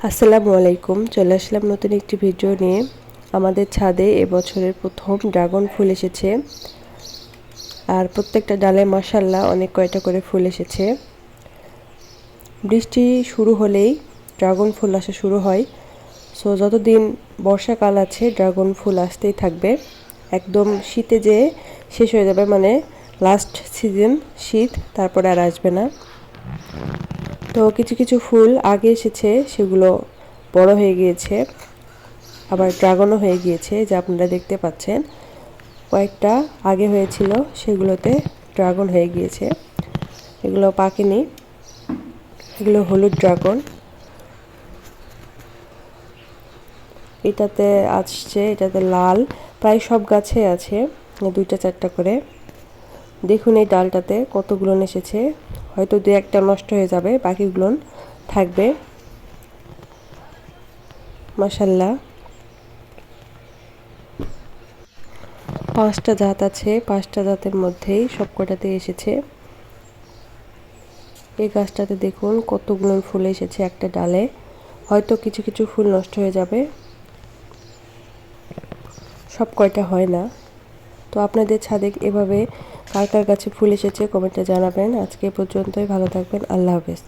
আসসালামু আলাইকুম। চলে আসলাম নতুন একটি ভিডিও নিয়ে। আমাদের ছাদে এবছরের প্রথম ড্রাগন ফুল এসেছে, আর প্রত্যেকটা ডালে মাশাআল্লাহ অনেক কয়টা করে ফুল এসেছে। বৃষ্টি শুরু হলেই ড্রাগন ফুল আসা শুরু হয়। সো যতদিন বর্ষাকাল আছে ড্রাগন ফুল আসতেই থাকবে, একদম শীতে যেয়ে শেষ হয়ে যাবে, মানে লাস্ট সিজন শীত, তারপরে আর আসবে না। তো কিছু কিছু ফুল আগে এসেছে, সেগুলো বড় হয়ে গিয়েছে, আবার ড্রাগনও হয়ে গিয়েছে, যা আপনারা দেখতে পাচ্ছেন। কয়েকটা আগে হয়েছিল, সেগুলোতে ড্রাগন হয়ে গিয়েছে, এগুলো পাকেনি। এগুলো হলুদ ড্রাগন, এটাতে আসছে, এটাতে লাল, প্রায় সব গাছে আছে দুইটা চারটা করে। দেখুন এই ডালটাতে কতগুলো এসেছে, হয়তো দু একটা নষ্ট হয়ে যাবে, বাকিগুলো থাকবে। মাশাআল্লাহ, 5টা জাত আছে, 5টা জাতের মধ্যেই সবকটাতে এসেছে। এই গাছটাতে দেখুন কতগুলো ফুল এসেছে একটা ডালে, হয়তো কিছু কিছু ফুল নষ্ট হয়ে যাবে, সব কয়টা হয় না। তো আপনাদের ছাদে এভাবে কার কার গাছে ফুল এসেছে কমেন্টে জানাবেন। আজকে পর্যন্তই, ভালো থাকবেন, আল্লাহ হাফেজ।